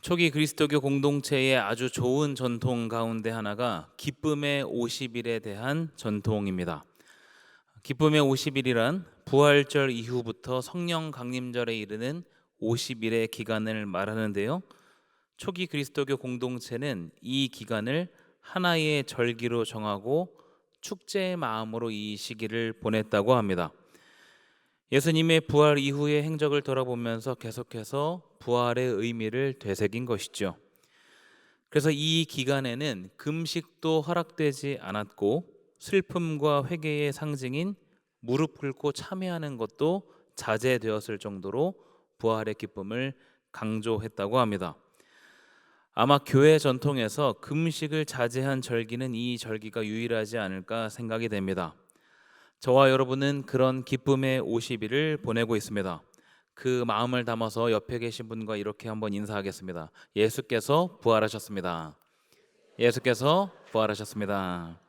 초기 그리스도교 공동체의 아주 좋은 전통 가운데 하나가 기쁨의 50일에 대한 전통입니다. 기쁨의 50일이란 부활절 이후부터 성령 강림절에 이르는 50일의 기간을 말하는데요. 초기 그리스도교 공동체는 이 기간을 하나의 절기로 정하고 축제의 마음으로 이 시기를 보냈다고 합니다. 예수님의 부활 이후의 행적을 돌아보면서 계속해서 부활의 의미를 되새긴 것이죠. 그래서 이 기간에는 금식도 허락되지 않았고 슬픔과 회개의 상징인 무릎 꿇고 참회하는 것도 자제되었을 정도로 부활의 기쁨을 강조했다고 합니다. 아마 교회 전통에서 금식을 자제한 절기는 이 절기가 유일하지 않을까 생각이 됩니다. 저와 여러분은 그런 기쁨의 50일을 보내고 있습니다. 그 마음을 담아서 옆에 계신 분과 이렇게 한번 인사하겠습니다. 예수께서 부활하셨습니다. 예수께서 부활하셨습니다.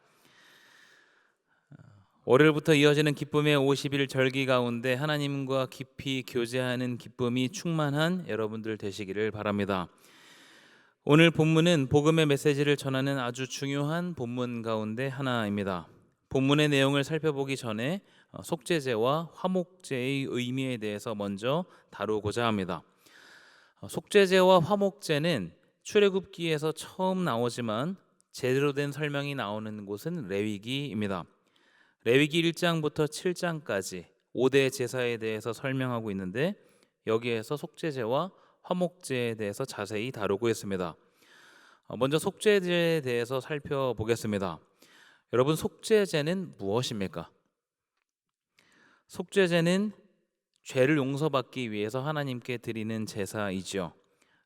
월요일부터 이어지는 기쁨의 50일 절기 가운데 하나님과 깊이 교제하는 기쁨이 충만한 여러분들 되시기를 바랍니다. 오늘 본문은 복음의 메시지를 전하는 아주 중요한 본문 가운데 하나입니다. 본문의 내용을 살펴보기 전에 속죄제와 화목제의 의미에 대해서 먼저 다루고자 합니다. 속죄제와 화목제는 출애굽기에서 처음 나오지만 제대로 된 설명이 나오는 곳은 레위기입니다. 레위기 1장부터 7장까지 5대 제사에 대해서 설명하고 있는데 여기에서 속죄제와 화목제에 대해서 자세히 다루고 있습니다. 먼저 속죄제에 대해서 살펴보겠습니다. 여러분, 속죄제는 무엇입니까? 속죄제는 죄를 용서받기 위해서 하나님께 드리는 제사이죠.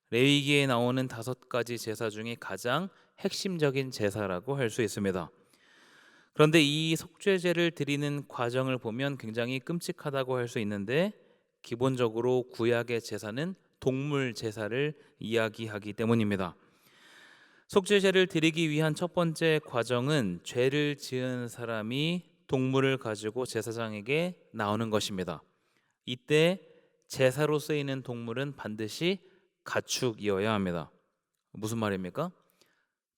레위기에 나오는 5가지 제사 중에 가장 핵심적인 제사라고 할 수 있습니다. 그런데 이 속죄제를 드리는 과정을 보면 굉장히 끔찍하다고 할 수 있는데 기본적으로 구약의 제사는 동물 제사를 이야기하기 때문입니다. 속죄제를 드리기 위한 첫 번째 과정은 죄를 지은 사람이 동물을 가지고 제사장에게 나오는 것입니다. 이때 제사로 쓰이는 동물은 반드시 가축이어야 합니다. 무슨 말입니까?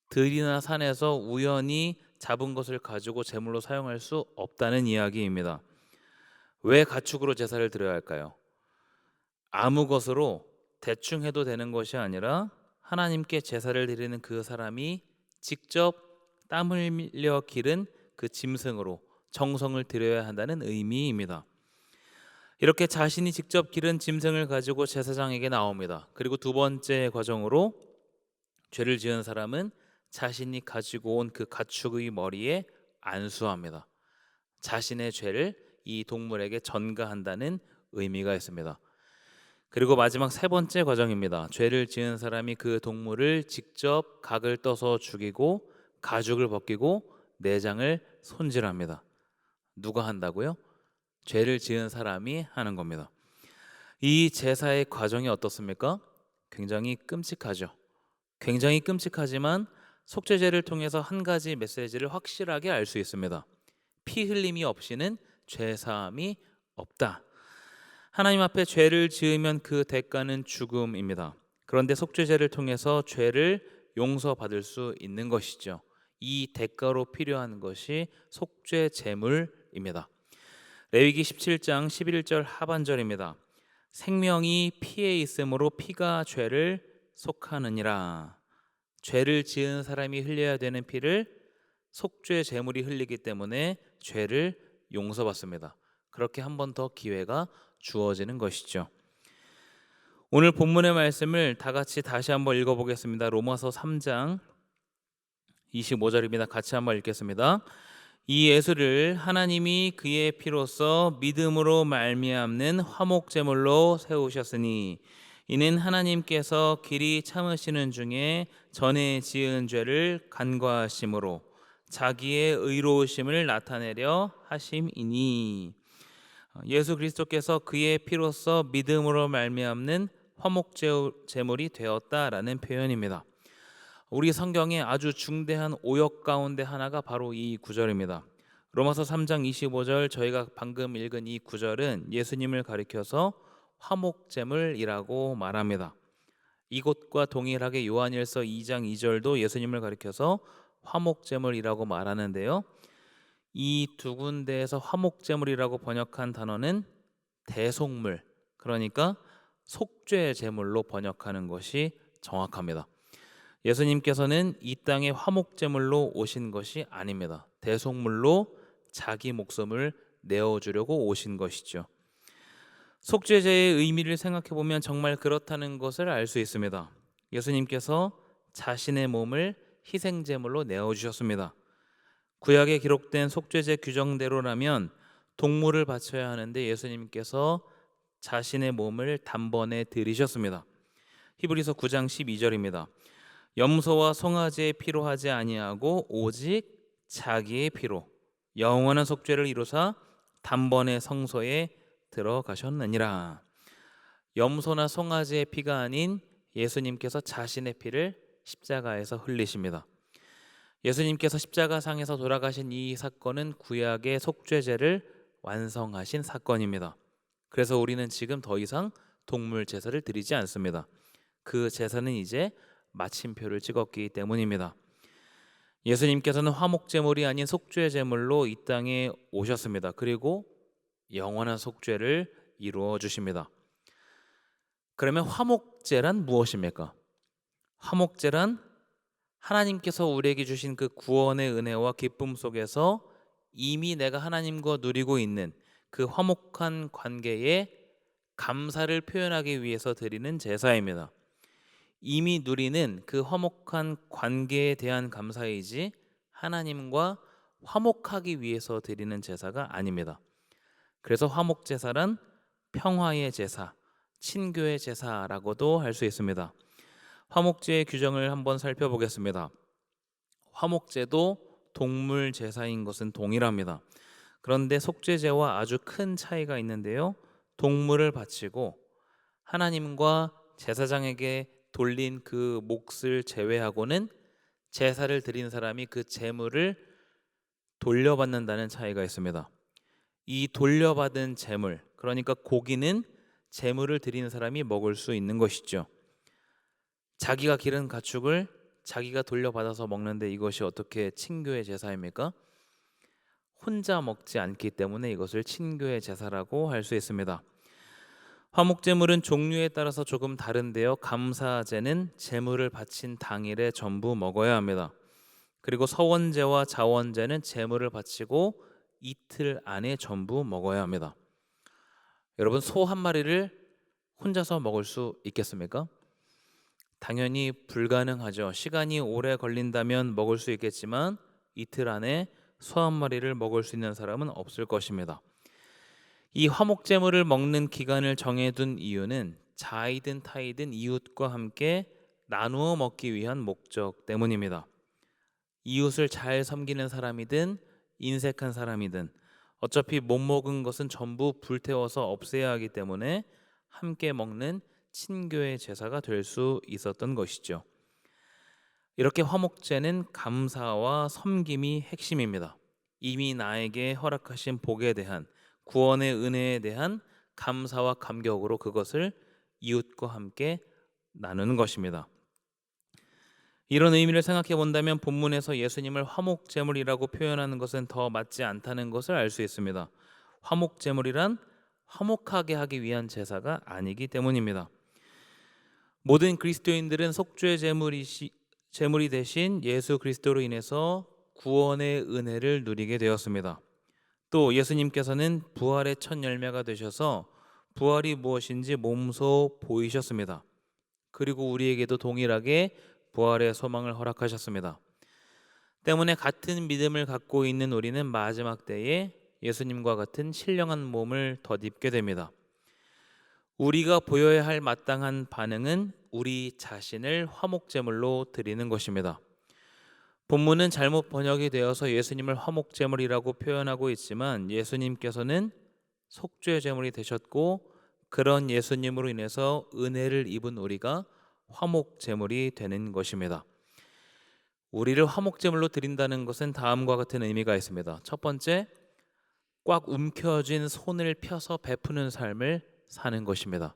들이나 산에서 우연히 잡은 것을 가지고 제물로 사용할 수 없다는 이야기입니다. 왜 가축으로 제사를 드려야 할까요? 아무 것으로 대충 해도 되는 것이 아니라 하나님께 제사를 드리는 그 사람이 직접 땀 흘려 기른 그 짐승으로 정성을 들여야 한다는 의미입니다. 이렇게 자신이 직접 기른 짐승을 가지고 제사장에게 나옵니다. 그리고 두 번째 과정으로 죄를 지은 사람은 자신이 가지고 온 그 가축의 머리에 안수합니다. 자신의 죄를 이 동물에게 전가한다는 의미가 있습니다. 그리고 마지막 세 번째 과정입니다. 죄를 지은 사람이 그 동물을 직접 각을 떠서 죽이고 가죽을 벗기고 내장을 손질합니다. 누가 한다고요? 죄를 지은 사람이 하는 겁니다. 이 제사의 과정이 어떻습니까? 굉장히 끔찍하죠. 굉장히 끔찍하지만 속죄제를 통해서 한 가지 메시지를 확실하게 알 수 있습니다. 피 흘림이 없이는 죄 사함이 없다. 하나님 앞에 죄를 지으면 그 대가는 죽음입니다. 그런데 속죄제를 통해서 죄를 용서받을 수 있는 것이죠. 이 대가로 필요한 것이 속죄 제물입니다. 레위기 17장 11절 하반절입니다. 생명이 피에 있으므로 피가 죄를 속하느니라. 죄를 지은 사람이 흘려야 되는 피를 속죄 제물이 흘리기 때문에 죄를 용서받습니다. 그렇게 한 번 더 기회가 주어지는 것이죠. 오늘 본문의 말씀을 다 같이 다시 한번 읽어보겠습니다. 로마서 3장 25절입니다. 같이 한번 읽겠습니다. 이 예수를 하나님이 그의 피로써 믿음으로 말미암는 화목제물로 세우셨으니 이는 하나님께서 길이 참으시는 중에 전에 지은 죄를 간과하심으로 자기의 의로우심을 나타내려 하심이니. 예수 그리스도께서 그의 피로써 믿음으로 말미암는 화목제물이 되었다라는 표현입니다. 우리 성경에 아주 중대한 오역 가운데 하나가 바로 이 구절입니다. 로마서 3장 25절, 저희가 방금 읽은 이 구절은 예수님을 가리켜서 화목제물이라고 말합니다. 이것과 동일하게 요한일서 2장 2절도 예수님을 가리켜서 화목제물이라고 말하는데요. 이 두 군데에서 화목제물이라고 번역한 단어는 대속물, 그러니까 속죄 제물로 번역하는 것이 정확합니다. 예수님께서는 이 땅에 화목제물로 오신 것이 아닙니다. 대속물로 자기 목숨을 내어주려고 오신 것이죠. 속죄제의 의미를 생각해 보면 정말 그렇다는 것을 알 수 있습니다. 예수님께서 자신의 몸을 희생제물로 내어주셨습니다. 구약에 기록된 속죄제 규정대로라면 동물을 바쳐야 하는데 예수님께서 자신의 몸을 단번에 드리셨습니다. 히브리서 9장 12절입니다. 염소와 송아지의 피로 하지 아니하고 오직 자기의 피로 영원한 속죄를 이루사 단번에 성소에 들어가셨느니라. 염소나 송아지의 피가 아닌 예수님께서 자신의 피를 십자가에서 흘리십니다. 예수님께서 십자가상에서 돌아가신 이 사건은 구약의 속죄제를 완성하신 사건입니다. 그래서 우리는 지금 더 이상 동물 제사를 드리지 않습니다. 그 제사는 이제 마침표를 찍었기 때문입니다. 예수님께서는 화목제물이 아닌 속죄제물로 이 땅에 오셨습니다. 그리고 영원한 속죄를 이루어 주십니다. 그러면 화목제란 무엇입니까? 화목제란 하나님께서 우리에게 주신 그 구원의 은혜와 기쁨 속에서 이미 내가 하나님과 누리고 있는 그 화목한 관계에 감사를 표현하기 위해서 드리는 제사입니다. 이미 누리는 그 화목한 관계에 대한 감사이지 하나님과 화목하기 위해서 드리는 제사가 아닙니다. 그래서 화목제사란 평화의 제사, 친교의 제사라고도 할 수 있습니다. 화목제의 규정을 한번 살펴보겠습니다. 화목제도 동물 제사인 것은 동일합니다. 그런데 속죄제와 아주 큰 차이가 있는데요. 동물을 바치고 하나님과 제사장에게 돌린 그 몫을 제외하고는 제사를 드린 사람이 그 제물을 돌려받는다는 차이가 있습니다. 이 돌려받은 제물, 그러니까 고기는 제물을 드리는 사람이 먹을 수 있는 것이죠. 자기가 기른 가축을 자기가 돌려받아서 먹는데 이것이 어떻게 친교의 제사입니까? 혼자 먹지 않기 때문에 이것을 친교의 제사라고 할 수 있습니다. 화목제물은 종류에 따라서 조금 다른데요. 감사제는 제물을 바친 당일에 전부 먹어야 합니다. 그리고 서원제와 자원제는 제물을 바치고 이틀 안에 전부 먹어야 합니다. 여러분, 소 한 마리를 혼자서 먹을 수 있겠습니까? 당연히 불가능하죠. 시간이 오래 걸린다면 먹을 수 있겠지만 이틀 안에 소 한 마리를 먹을 수 있는 사람은 없을 것입니다. 이 화목제물을 먹는 기간을 정해둔 이유는 자이든 타이든 이웃과 함께 나누어 먹기 위한 목적 때문입니다. 이웃을 잘 섬기는 사람이든 인색한 사람이든 어차피 못 먹은 것은 전부 불태워서 없애야 하기 때문에 함께 먹는 친교의 제사가 될 수 있었던 것이죠. 이렇게 화목제는 감사와 섬김이 핵심입니다. 이미 나에게 허락하신 복에 대한 구원의 은혜에 대한 감사와 감격으로 그것을 이웃과 함께 나누는 것입니다. 이런 의미를 생각해 본다면 본문에서 예수님을 화목제물이라고 표현하는 것은 더 맞지 않다는 것을 알 수 있습니다. 화목제물이란 화목하게 하기 위한 제사가 아니기 때문입니다. 모든 그리스도인들은 속죄 제물이 되신 예수 그리스도로 인해서 구원의 은혜를 누리게 되었습니다. 또 예수님께서는 부활의 첫 열매가 되셔서 부활이 무엇인지 몸소 보이셨습니다. 그리고 우리에게도 동일하게 부활의 소망을 허락하셨습니다. 때문에 같은 믿음을 갖고 있는 우리는 마지막 때에 예수님과 같은 신령한 몸을 덧입게 됩니다. 우리가 보여야 할 마땅한 반응은 우리 자신을 화목제물로 드리는 것입니다. 본문은 잘못 번역이 되어서 예수님을 화목제물이라고 표현하고 있지만 예수님께서는 속죄제물이 되셨고 그런 예수님으로 인해서 은혜를 입은 우리가 화목제물이 되는 것입니다. 우리를 화목제물로 드린다는 것은 다음과 같은 의미가 있습니다. 첫 번째, 꽉 움켜쥔 손을 펴서 베푸는 삶을 사는 것입니다.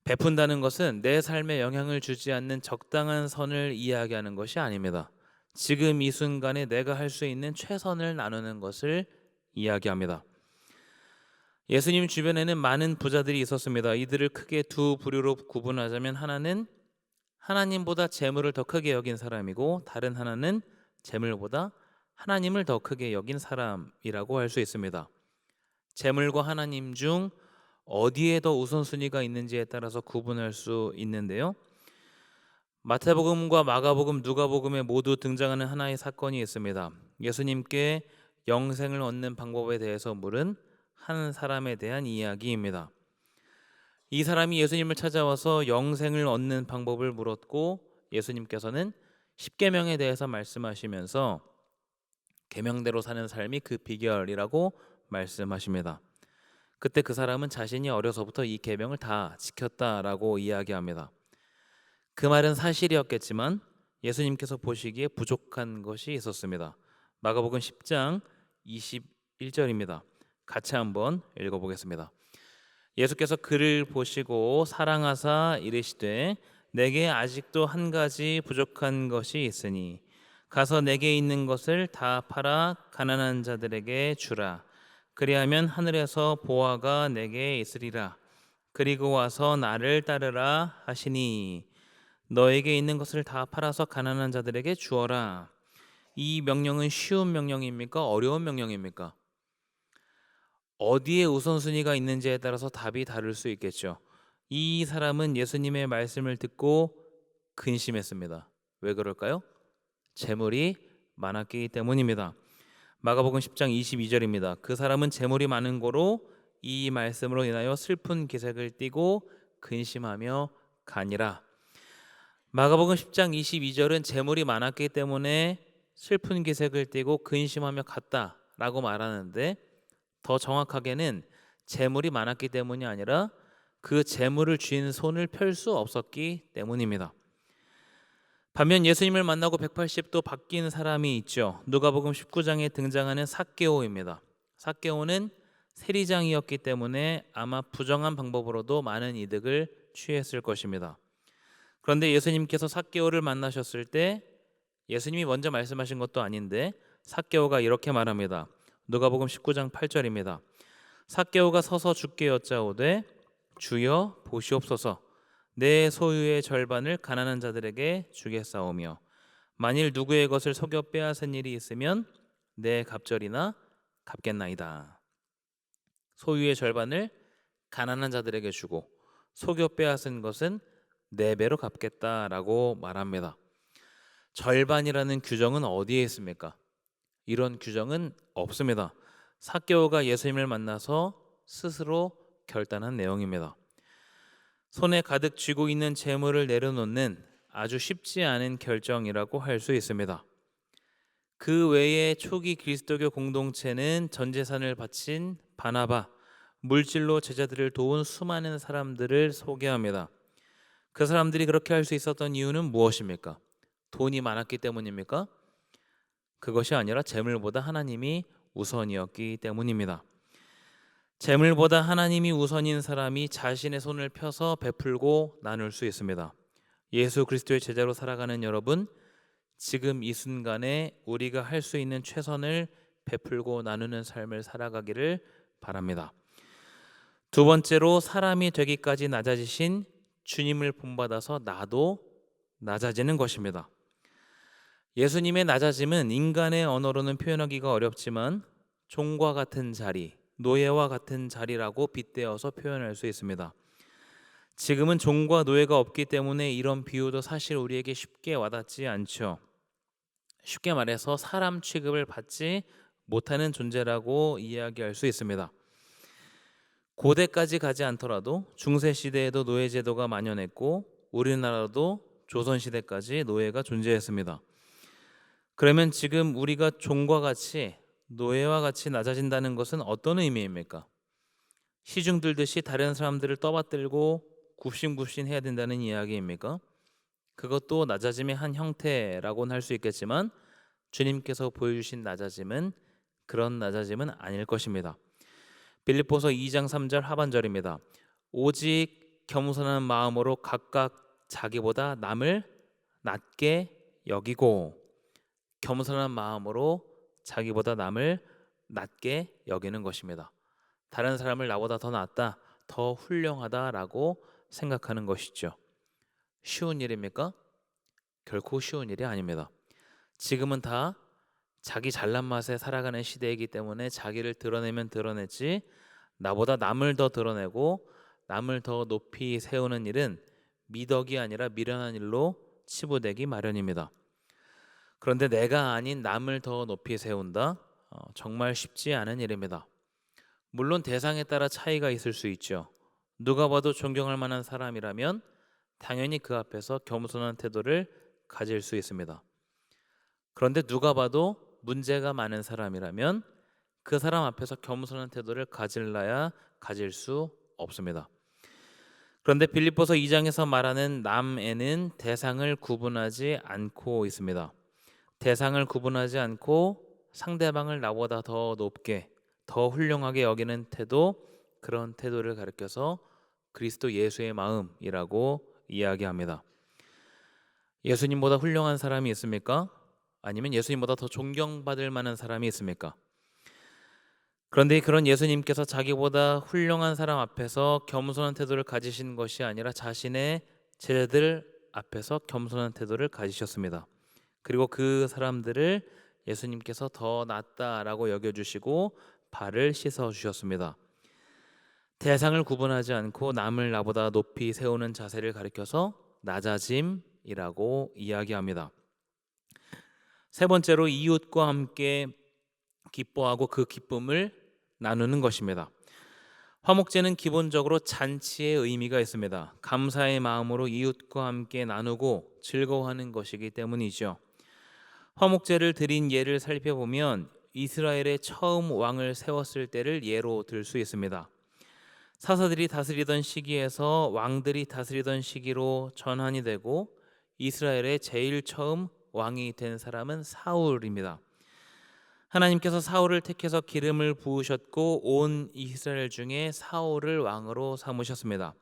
베푼다는 것은 내 삶에 영향을 주지 않는 적당한 선을 이야기하는 것이 아닙니다. 지금 이 순간에 내가 할 수 있는 최선을 나누는 것을 이야기합니다. 예수님 주변에는 많은 부자들이 있었습니다. 이들을 크게 두 부류로 구분하자면, 하나는 하나님보다 재물을 더 크게 여긴 사람이고, 다른 하나는 재물보다 하나님을 더 크게 여긴 사람이라고 할 수 있습니다. 재물과 하나님 중 어디에 더 우선순위가 있는지에 따라서 구분할 수 있는데요. 마태복음과 마가복음, 누가복음에 모두 등장하는 하나의 사건이 있습니다. 예수님께 영생을 얻는 방법에 대해서 물은 한 사람에 대한 이야기입니다. 이 사람이 예수님을 찾아와서 영생을 얻는 방법을 물었고, 예수님께서는 십계명에 대해서 말씀하시면서 계명대로 사는 삶이 그 비결이라고 말씀하십니다. 그때 그 사람은 자신이 어려서부터 이 계명을 다 지켰다라고 이야기합니다. 그 말은 사실이었겠지만 예수님께서 보시기에 부족한 것이 있었습니다. 마가복음 10장 21절입니다. 같이 한번 읽어보겠습니다. 예수께서 그를 보시고 사랑하사 이르시되 내게 아직도 한 가지 부족한 것이 있으니 가서 내게 있는 것을 다 팔아 가난한 자들에게 주라. 그리하면 하늘에서 보화가 내게 있으리라. 그리고 와서 나를 따르라 하시니 너에게 있는 것을 다 팔아서 가난한 자들에게 주어라. 이 명령은 쉬운 명령입니까? 어려운 명령입니까? 어디에 우선순위가 있는지에 따라서 답이 다를 수 있겠죠. 이 사람은 예수님의 말씀을 듣고 근심했습니다. 왜 그럴까요? 재물이 많았기 때문입니다. 마가복음 10장 22절입니다. 그 사람은 재물이 많은 고로 이 말씀으로 인하여 슬픈 기색을 띠고 근심하며 가니라. 마가복음 10장 22절은 재물이 많았기 때문에 슬픈 기색을 띠고 근심하며 갔다라고 말하는데, 더 정확하게는 재물이 많았기 때문이 아니라 그 재물을 쥔 손을 펼 수 없었기 때문입니다. 반면 예수님을 만나고 180도 바뀐 사람이 있죠. 누가복음 19장에 등장하는 삭개오입니다. 삭개오는 세리장이었기 때문에 아마 부정한 방법으로도 많은 이득을 취했을 것입니다. 그런데 예수님께서 삭개오를 만나셨을 때 예수님이 먼저 말씀하신 것도 아닌데 삭개오가 이렇게 말합니다. 누가복음 19장 8절입니다. 삭개오가 서서 주께 여짜오되 주여 보시옵소서, 내 소유의 절반을 가난한 자들에게 주겠사오며 만일 누구의 것을 속여 빼앗은 일이 있으면 내 갑절이나 갚겠나이다. 소유의 절반을 가난한 자들에게 주고 속여 빼앗은 것은 네 배로 갚겠다라고 말합니다. 절반이라는 규정은 어디에 있습니까? 이런 규정은 없습니다. 삭개오가 예수님을 만나서 스스로 결단한 내용입니다. 손에 가득 쥐고 있는 재물을 내려놓는 아주 쉽지 않은 결정이라고 할 수 있습니다. 그 외에 초기 그리스도교 공동체는 전 재산을 바친 바나바, 물질로 제자들을 도운 수많은 사람들을 소개합니다. 그 사람들이 그렇게 할 수 있었던 이유는 무엇입니까? 돈이 많았기 때문입니까? 그것이 아니라 재물보다 하나님이 우선이었기 때문입니다. 재물보다 하나님이 우선인 사람이 자신의 손을 펴서 베풀고 나눌 수 있습니다. 예수 그리스도의 제자로 살아가는 여러분, 지금 이 순간에 우리가 할 수 있는 최선을 베풀고 나누는 삶을 살아가기를 바랍니다. 두 번째로, 사람이 되기까지 낮아지신 주님을 본받아서 나도 낮아지는 것입니다. 예수님의 낮아짐은 인간의 언어로는 표현하기가 어렵지만 종과 같은 자리, 노예와 같은 자리라고 빗대어서 표현할 수 있습니다. 지금은 종과 노예가 없기 때문에 이런 비유도 사실 우리에게 쉽게 와닿지 않죠. 쉽게 말해서 사람 취급을 받지 못하는 존재라고 이야기할 수 있습니다. 고대까지 가지 않더라도 중세시대에도 노예제도가 만연했고 우리나라도 조선시대까지 노예가 존재했습니다. 그러면 지금 우리가 종과 같이, 노예와 같이 낮아진다는 것은 어떤 의미입니까? 시중 들듯이 다른 사람들을 떠받들고 굽신굽신해야 된다는 이야기입니까? 그것도 낮아짐의 한 형태라고는 할 수 있겠지만 주님께서 보여주신 낮아짐은 그런 낮아짐은 아닐 것입니다. 빌립보서 2장 3절 하반절입니다. 오직 겸손한 마음으로 각각 자기보다 남을 낮게 여기고, 겸손한 마음으로 자기보다 남을 낮게 여기는 것입니다. 다른 사람을 나보다 더 낫다, 더 훌륭하다라고 생각하는 것이죠. 쉬운 일입니까? 결코 쉬운 일이 아닙니다. 지금은 다 자기 잘난 맛에 살아가는 시대이기 때문에 자기를 드러내면 드러냈지, 나보다 남을 더 드러내고 남을 더 높이 세우는 일은 미덕이 아니라 미련한 일로 치부되기 마련입니다. 그런데 내가 아닌 남을 더 높이 세운다? 정말 쉽지 않은 일입니다. 물론 대상에 따라 차이가 있을 수 있죠. 누가 봐도 존경할 만한 사람이라면 당연히 그 앞에서 겸손한 태도를 가질 수 있습니다. 그런데 누가 봐도 문제가 많은 사람이라면 그 사람 앞에서 겸손한 태도를 가질라야 가질 수 없습니다. 그런데 빌립보서 2장에서 말하는 남에는 대상을 구분하지 않고 있습니다. 대상을 구분하지 않고 상대방을 나보다 더 높게, 더 훌륭하게 여기는 태도, 그런 태도를 가리켜서 그리스도 예수의 마음이라고 이야기합니다. 예수님보다 훌륭한 사람이 있습니까? 아니면 예수님보다 더 존경받을 만한 사람이 있습니까? 그런데 그런 예수님께서 자기보다 훌륭한 사람 앞에서 겸손한 태도를 가지신 것이 아니라 자신의 제자들 앞에서 겸손한 태도를 가지셨습니다. 그리고 그 사람들을 예수님께서 더 낫다라고 여겨주시고 발을 씻어주셨습니다. 대상을 구분하지 않고 남을 나보다 높이 세우는 자세를 가리켜서 낮아짐이라고 이야기합니다. 세 번째로 이웃과 함께 기뻐하고 그 기쁨을 나누는 것입니다. 화목제는 기본적으로 잔치의 의미가 있습니다. 감사의 마음으로 이웃과 함께 나누고 즐거워하는 것이기 때문이죠. 화목제를 드린 예를 살펴보면 이스라엘의 처음 왕을 세웠을 때를 예로 들 수 있습니다. 사사들이 다스리던 시기에서 왕들이 다스리던 시기로 전환이 되고 이스라엘의 제일 처음 왕이 된 사람은 사울입니다. 하나님께서 사울을 택해서 기름을 부으셨고 온 이스라엘 중에 사울을 왕으로 삼으셨습니다.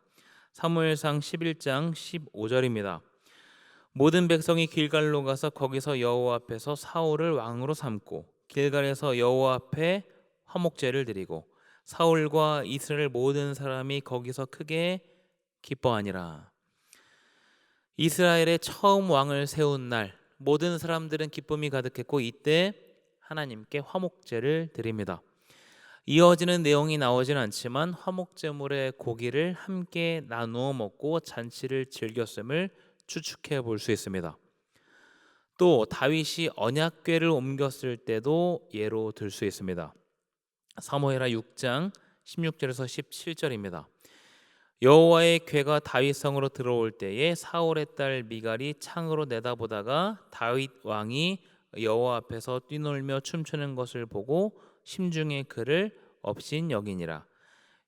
사무엘상 11장 15절입니다. 모든 백성이 길갈로 가서 거기서 여호와 앞에서 사울을 왕으로 삼고 길갈에서 여호와 앞에 화목제를 드리고 사울과 이스라엘 모든 사람이 거기서 크게 기뻐하니라. 이스라엘의 처음 왕을 세운 날 모든 사람들은 기쁨이 가득했고 이때 하나님께 화목제를 드립니다. 이어지는 내용이 나오진 않지만 화목제물의 고기를 함께 나누어 먹고 잔치를 즐겼음을 추측해 볼 수 있습니다. 또 다윗이 언약궤를 옮겼을 때도 예로 들 수 있습니다. 사무엘하 6장 16절에서 17절입니다. 여호와의 궤가 다윗 성으로 들어올 때에 사울의 딸 미갈이 창으로 내다보다가 다윗 왕이 여호와 앞에서 뛰놀며 춤추는 것을 보고 심중에 그를 업신 여기니라.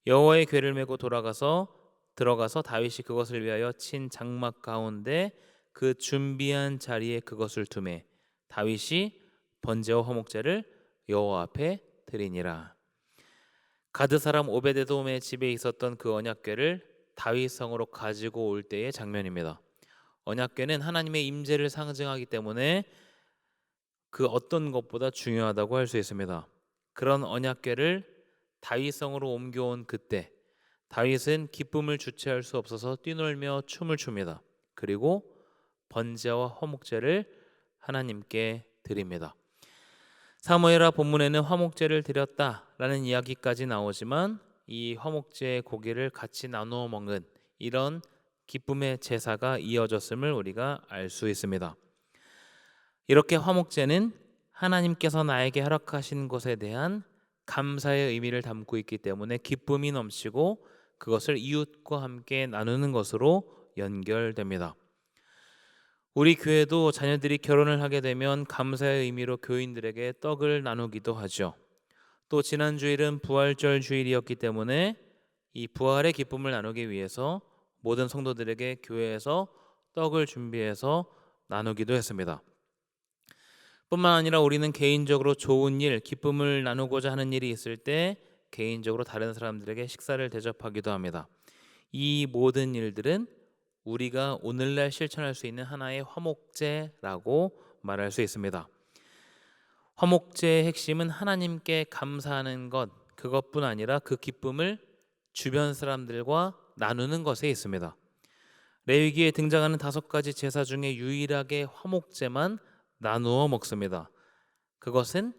여호와의 궤를 메고 들어가서 다윗이 그것을 위하여 친 장막 가운데 그 준비한 자리에 그것을 두매 다윗이 번제와 화목제를 여호와 앞에 드리니라. 가드 사람 오베데돔의 집에 있었던 그 언약궤를 다윗 성으로 가지고 올 때의 장면입니다. 언약궤는 하나님의 임재를 상징하기 때문에 그 어떤 것보다 중요하다고 할 수 있습니다. 그런 언약궤를 다윗 성으로 옮겨온 그때 다윗은 기쁨을 주체할 수 없어서 뛰놀며 춤을 춥니다. 그리고 번제와 화목제를 하나님께 드립니다. 사무엘하 본문에는 화목제를 드렸다라는 이야기까지 나오지만 이 화목제의 고기를 같이 나누어 먹는 이런 기쁨의 제사가 이어졌음을 우리가 알 수 있습니다. 이렇게 화목제는 하나님께서 나에게 허락하신 것에 대한 감사의 의미를 담고 있기 때문에 기쁨이 넘치고 그것을 이웃과 함께 나누는 것으로 연결됩니다. 우리 교회도 자녀들이 결혼을 하게 되면 감사의 의미로 교인들에게 떡을 나누기도 하죠. 또 지난 주일은 부활절 주일이었기 때문에 이 부활의 기쁨을 나누기 위해서 모든 성도들에게 교회에서 떡을 준비해서 나누기도 했습니다. 뿐만 아니라 우리는 개인적으로 좋은 일, 기쁨을 나누고자 하는 일이 있을 때 개인적으로 다른 사람들에게 식사를 대접하기도 합니다. 이 모든 일들은 우리가 오늘날 실천할 수 있는 하나의 화목제라고 말할 수 있습니다. 화목제의 핵심은 하나님께 감사하는 것, 그것뿐 아니라 그 기쁨을 주변 사람들과 나누는 것에 있습니다. 레위기에 등장하는 5가지 제사 중에 유일하게 화목제만 나누어 먹습니다. 그것은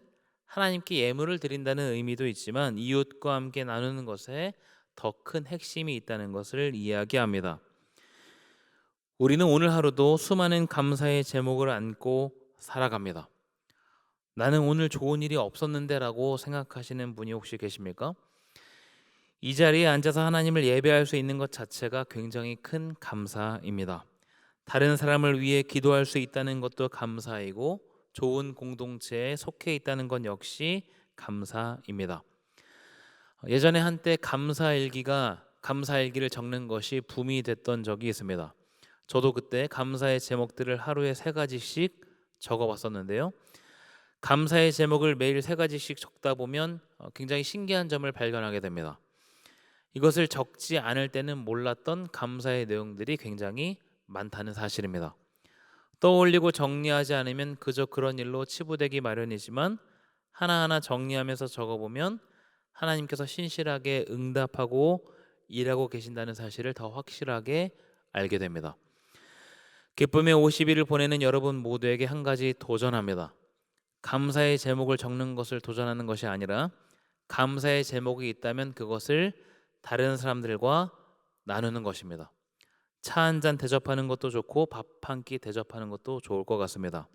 하나님께 예물을 드린다는 의미도 있지만 이웃과 함께 나누는 것에 더 큰 핵심이 있다는 것을 이야기합니다. 우리는 오늘 하루도 수많은 감사의 제목을 안고 살아갑니다. 나는 오늘 좋은 일이 없었는데 라고 생각하시는 분이 혹시 계십니까? 이 자리에 앉아서 하나님을 예배할 수 있는 것 자체가 굉장히 큰 감사입니다. 다른 사람을 위해 기도할 수 있다는 것도 감사이고 좋은 공동체에 속해 있다는 것 역시 감사입니다. 예전에 한때 감사일기를 적는 것이 붐이 됐던 적이 있습니다. 저도 그때 감사의 제목들을 하루에 3가지씩 적어봤었는데요. 감사의 제목을 매일 3가지씩 적다 보면 굉장히 신기한 점을 발견하게 됩니다. 이것을 적지 않을 때는 몰랐던 감사의 내용들이 굉장히 많다는 사실입니다. 떠올리고 정리하지 않으면 그저 그런 일로 치부되기 마련이지만 하나하나 정리하면서 적어보면 하나님께서 신실하게 응답하고 일하고 계신다는 사실을 더 확실하게 알게 됩니다. 기쁨의 50일을 보내는 여러분 모두에게 한 가지 도전합니다. 감사의 제목을 적는 것을 도전하는 것이 아니라 감사의 제목이 있다면 그것을 다른 사람들과 나누는 것입니다. 차 한 잔 대접하는 것도 좋고 밥 한 끼 대접하는 것도 좋을 것 같습니다.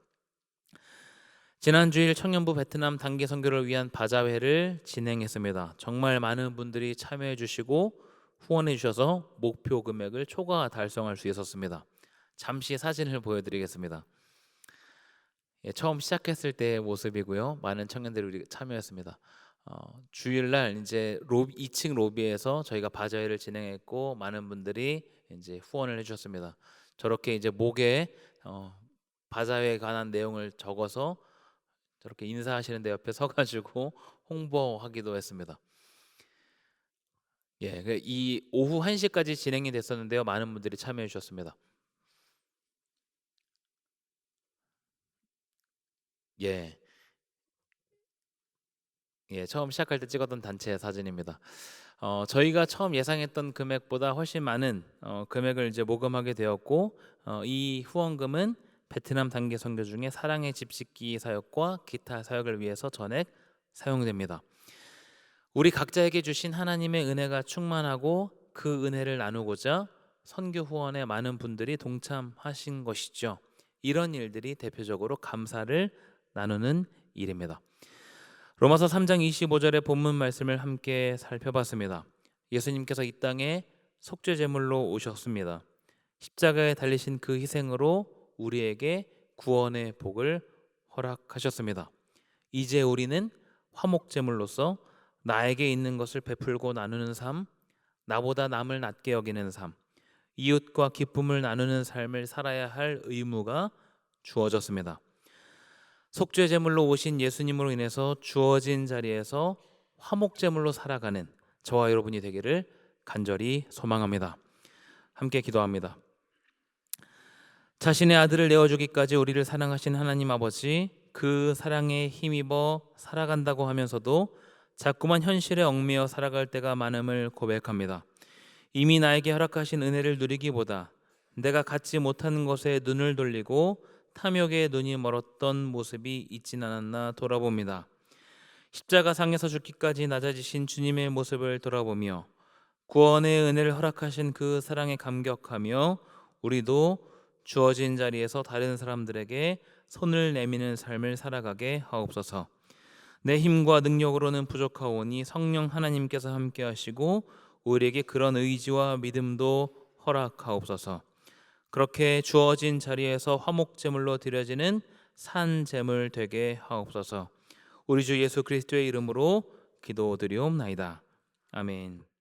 지난 주일 청년부 베트남 단기 선교를 위한 바자회를 진행했습니다. 정말 많은 분들이 참여해 주시고 후원해 주셔서 목표 금액을 초과 달성할 수 있었습니다. 잠시 사진을 보여드리겠습니다. 처음 시작했을 때의 모습이고요. 많은 청년들이 참여했습니다. 주일날 이제 2층 로비에서 저희가 바자회를 진행했고 많은 분들이 이제 후원을 해주셨습니다. 저렇게 이제 목에 바자회에 관한 내용을 적어서 저렇게 인사하시는데 옆에 서가지고 홍보하기도 했습니다. 이 오후 1시까지 진행이 됐었는데요. 많은 분들이 참여해 주셨습니다. 예, 처음 시작할 때 찍었던 단체 사진입니다. 저희가 처음 예상했던 금액보다 훨씬 많은 금액을 이제 모금하게 되었고 이 후원금은 베트남 단기 선교 중에 사랑의 집 짓기 사역과 기타 사역을 위해서 전액 사용됩니다. 우리 각자에게 주신 하나님의 은혜가 충만하고 그 은혜를 나누고자 선교 후원에 많은 분들이 동참하신 것이죠. 이런 일들이 대표적으로 감사를 나누는 일입니다. 로마서 3장 25절의 본문 말씀을 함께 살펴봤습니다. 예수님께서 이 땅에 속죄 제물로 오셨습니다. 십자가에 달리신 그 희생으로 우리에게 구원의 복을 허락하셨습니다. 이제 우리는 화목 제물로서 나에게 있는 것을 베풀고 나누는 삶, 나보다 남을 낮게 여기는 삶, 이웃과 기쁨을 나누는 삶을 살아야 할 의무가 주어졌습니다. 속죄 제물로 오신 예수님으로 인해서 주어진 자리에서 화목 제물로 살아가는 저와 여러분이 되기를 간절히 소망합니다. 함께 기도합니다. 자신의 아들을 내어주기까지 우리를 사랑하신 하나님 아버지, 그 사랑에 힘입어 살아간다고 하면서도 자꾸만 현실에 얽매여 살아갈 때가 많음을 고백합니다. 이미 나에게 허락하신 은혜를 누리기보다 내가 갖지 못하는 것에 눈을 돌리고 탐욕에 눈이 멀었던 모습이 있진 않았나 돌아봅니다. 십자가상에서 죽기까지 낮아지신 주님의 모습을 돌아보며 구원의 은혜를 허락하신 그 사랑에 감격하며 우리도 주어진 자리에서 다른 사람들에게 손을 내미는 삶을 살아가게 하옵소서. 내 힘과 능력으로는 부족하오니 성령 하나님께서 함께 하시고 우리에게 그런 의지와 믿음도 허락하옵소서. 그렇게 주어진 자리에서 화목제물로 드려지는 산제물 되게 하옵소서. 우리 주 예수 그리스도의 이름으로 기도드리옵나이다. 아멘.